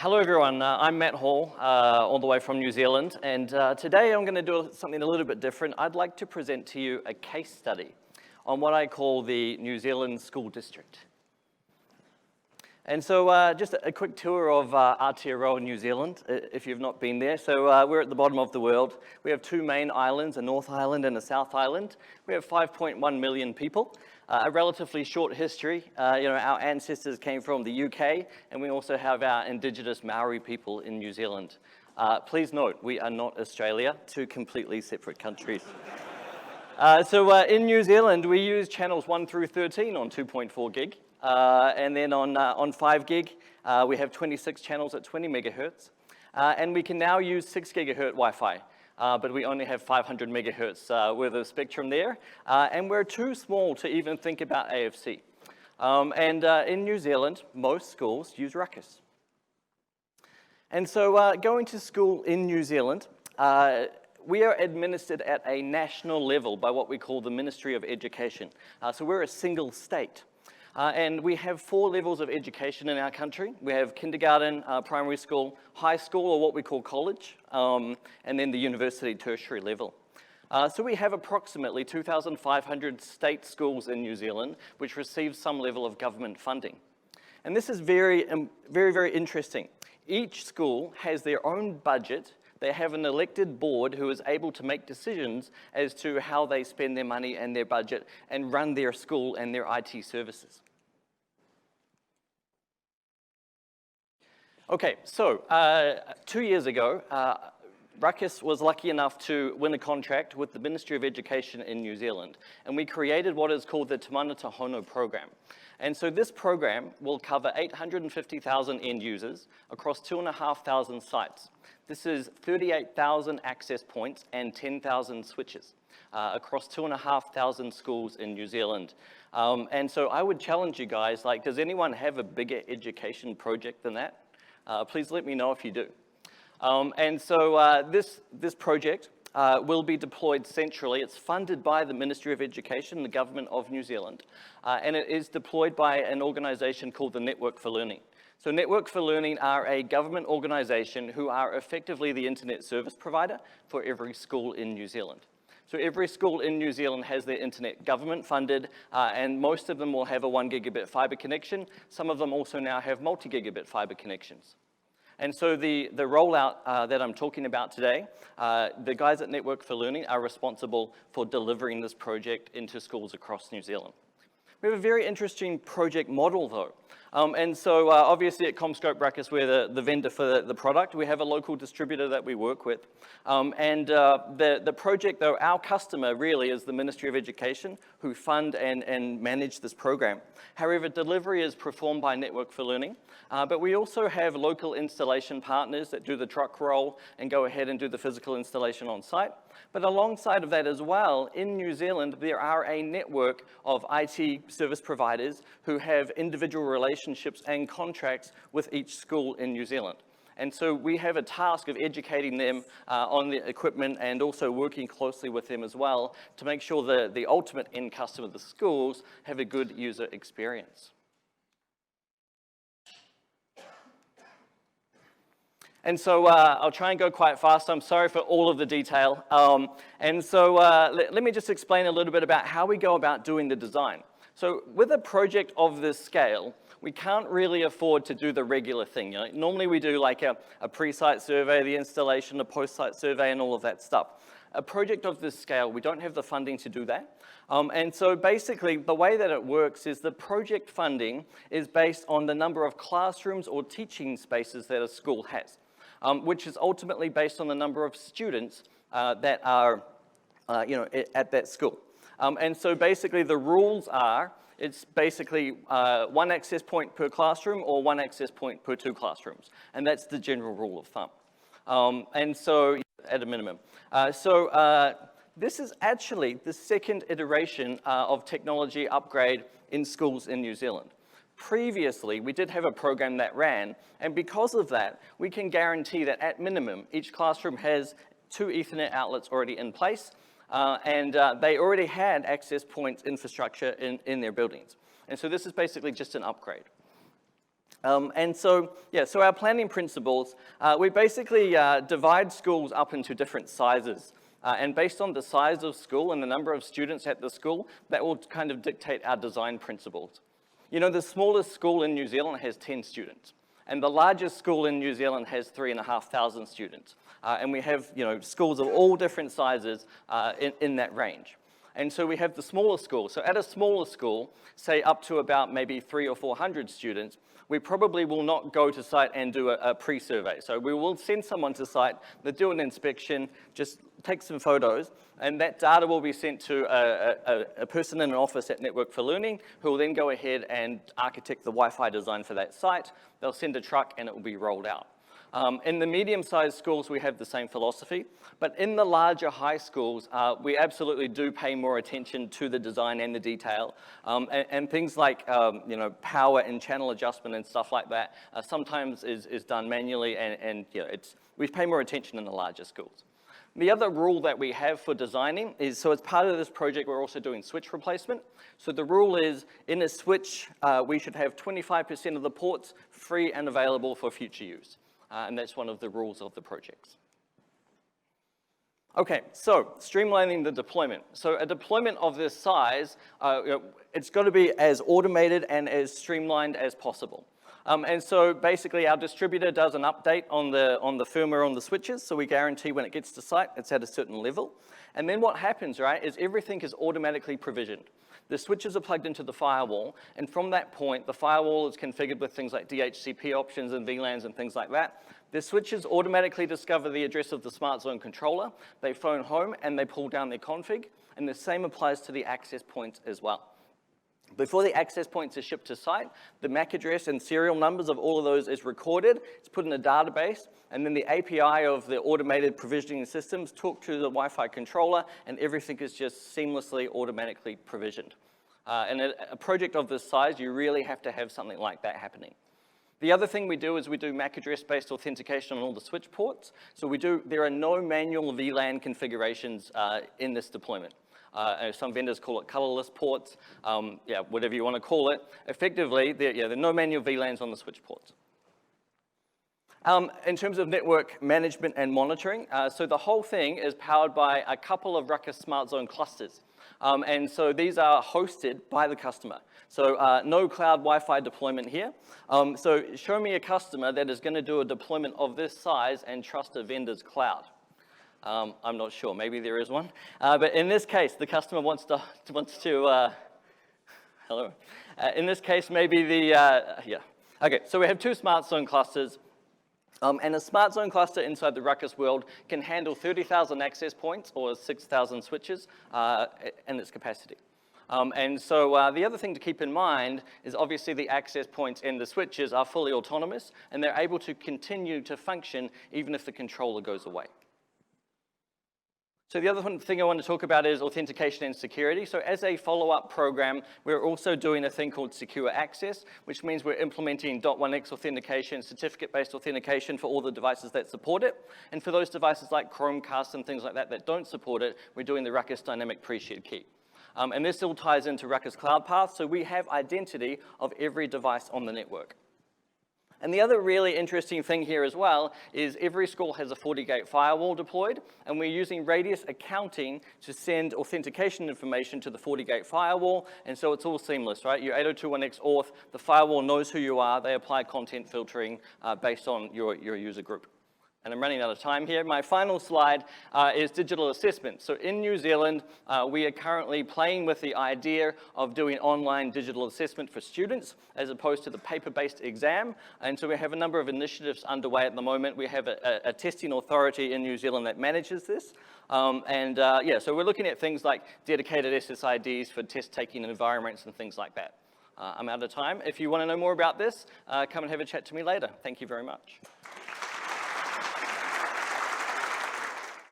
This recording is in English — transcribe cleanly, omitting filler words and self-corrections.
Hello everyone, I'm Matt Hall, all the way from New Zealand, and today I'm going to do something a little bit different. I'd like to present to you a case study on what I call the New Zealand School District. And so just a quick tour of Aotearoa, New Zealand, if you've not been there. So we're at the bottom of the world. We have two main islands, a North Island and a South Island. We have 5.1 million people. A relatively short history. Our ancestors came from the UK, and we also have our indigenous Maori people in New Zealand. Please note, we are not Australia, two completely separate countries. In New Zealand, we use channels 1 through 13 on 2.4 gig, and then on 5 gig, we have 26 channels at 20 megahertz, and we can now use 6 gigahertz Wi-Fi. But we only have 500 megahertz worth of spectrum there, and we're too small to even think about AFC. In New Zealand, most schools use ruckus. And so going to school in New Zealand, we are administered at a national level by what we call the Ministry of Education. So we're a single state. And we have 4 levels of education in our country. We have kindergarten, primary school, high school, or what we call college, and then the university tertiary level. So we have approximately 2,500 state schools in New Zealand which receive some level of government funding. And this is very, very interesting. Each school has their own budget. They have an elected board who is able to make decisions as to how they spend their money and their budget and run their school and their IT services. Okay, so 2 years ago, Ruckus was lucky enough to win a contract with the Ministry of Education in New Zealand, and we created what is called the Te Manata Hono program. And so this program will cover 850,000 end users across 2,500 sites. This is 38,000 access points and 10,000 switches across 2,500 schools in New Zealand. And so I would challenge you guys, does anyone have a bigger education project than that? Please let me know if you do. This project will be deployed centrally. It's funded by the Ministry of Education, the Government of New Zealand, and it is deployed by an organisation called the Network for Learning. So Network for Learning are a government organisation who are effectively the internet service provider for every school in New Zealand. So every school in New Zealand has their internet government funded, and most of them will have a 1 gigabit fibre connection. Some of them also now have multi-gigabit fibre connections. And so the rollout that I'm talking about today, the guys at Network for Learning are responsible for delivering this project into schools across New Zealand. We have a very interesting project model though. Obviously at CommScope Ruckus, we're the vendor for the product. We have a local distributor that we work with. The project though, our customer really is the Ministry of Education who fund and manage this program. However, delivery is performed by Network for Learning, but we also have local installation partners that do the truck roll and go ahead and do the physical installation on site. But alongside of that as well, in New Zealand, there are a network of IT service providers who have individual relationships and contracts with each school in New Zealand. And so we have a task of educating them on the equipment and also working closely with them as well to make sure that the ultimate end customer, the schools, have a good user experience. And so I'll try and go quite fast. I'm sorry for all of the detail. Let me just explain a little bit about how we go about doing the design. So with a project of this scale, we can't really afford to do the regular thing. Normally we do like a pre-site survey, the installation, a post-site survey, and all of that stuff. A project of this scale, we don't have the funding to do that. And so basically, the way that it works is the project funding is based on the number of classrooms or teaching spaces that a school has. Which is ultimately based on the number of students that are, at that school. And so basically the rules are, it's basically 1 access point per classroom or 1 access point per 2 classrooms. And that's the general rule of thumb. And so, at a minimum. This is actually the second iteration of technology upgrade in schools in New Zealand. Previously, we did have a program that ran, and because of that, we can guarantee that at minimum, each classroom has 2 Ethernet outlets already in place, and they already had access points infrastructure in their buildings. And so this is basically just an upgrade. And so our planning principles, we basically divide schools up into different sizes. And based on the size of school and the number of students at the school, that will kind of dictate our design principles. You know, the smallest school in New Zealand has 10 students. And the largest school in New Zealand has 3,500 students. And we have, you know, schools of all different sizes in that range. And so we have the smaller school. So at a smaller school, say up to about maybe 300 or 400 students, we probably will not go to site and do a pre-survey. So we will send someone to site, they'll do an inspection, just take some photos, and that data will be sent to a person in an office at Network for Learning, who will then go ahead and architect the Wi-Fi design for that site. They'll send a truck and it will be rolled out. In the medium-sized schools, we have the same philosophy, but in the larger high schools, we absolutely do pay more attention to the design and the detail, and things like you know, power and channel adjustment and stuff like that sometimes is done manually, and you know, we pay more attention in the larger schools. The other rule that we have for designing is, so as part of this project, we're also doing switch replacement. So the rule is, in a switch, we should have 25% of the ports free and available for future use. And that's one of the rules of the projects. Okay, so streamlining the deployment. So a deployment of this size, you know, it's got to be as automated and as streamlined as possible. And so basically our distributor does an update on the firmware on the switches, so we guarantee when it gets to site, it's at a certain level. And then what happens, right, is everything is automatically provisioned. The switches are plugged into the firewall, and from that point, the firewall is configured with things like DHCP options and VLANs and things like that. The switches automatically discover the address of the smart zone controller, they phone home, and they pull down their config, and the same applies to the access points as well. Before the access points are shipped to site, the MAC address and serial numbers of all of those is recorded, it's put in a database, and then the API of the automated provisioning systems talk to the Wi-Fi controller, and everything is just seamlessly, automatically provisioned. And a project of this size, you really have to have something like that happening. The other thing we do is we do MAC address-based authentication on all the switch ports. So there are no manual VLAN configurations in this deployment. Some vendors call it colorless ports, yeah, whatever you want to call it. Effectively, there are no manual VLANs on the switch ports. In terms of network management and monitoring, so the whole thing is powered by a couple of Ruckus Smart Zone clusters. And so these are hosted by the customer. So no cloud Wi-Fi deployment here. So show me a customer that is going to do a deployment of this size and trust a vendor's cloud. I'm not sure, maybe there is one. But in this case, the customer wants to hello. In this case, maybe yeah. Okay, so we have two smart zone clusters. And a smart zone cluster inside the Ruckus world can handle 30,000 access points or 6,000 switches in its capacity. And so the other thing to keep in mind is obviously the access points and the switches are fully autonomous, and they're able to continue to function even if the controller goes away. So the other thing I want to talk about is authentication and security. So as a follow-up program, we're also doing a thing called secure access, which means we're implementing .1x authentication, certificate-based authentication for all the devices that support it. And for those devices like Chromecast and things like that that don't support it, we're doing the Ruckus Dynamic Pre-Shared Key. And this all ties into Ruckus Cloud Path, so we have identity of every device on the network. And the other really interesting thing here as well is every school has a FortiGate firewall deployed, and we're using radius accounting to send authentication information to the FortiGate firewall, and so it's all seamless, right? Your 802.1x auth, the firewall knows who you are, they apply content filtering based on your user group. And I'm running out of time here. My final slide is digital assessment. So in New Zealand, we are currently playing with the idea of doing online digital assessment for students as opposed to the paper-based exam. And so we have a number of initiatives underway at the moment. We have a testing authority in New Zealand that manages this. Yeah, so we're looking at things like dedicated SSIDs for test-taking environments and things like that. I'm out of time. If you want to know more about this, come and have a chat to me later. Thank you very much.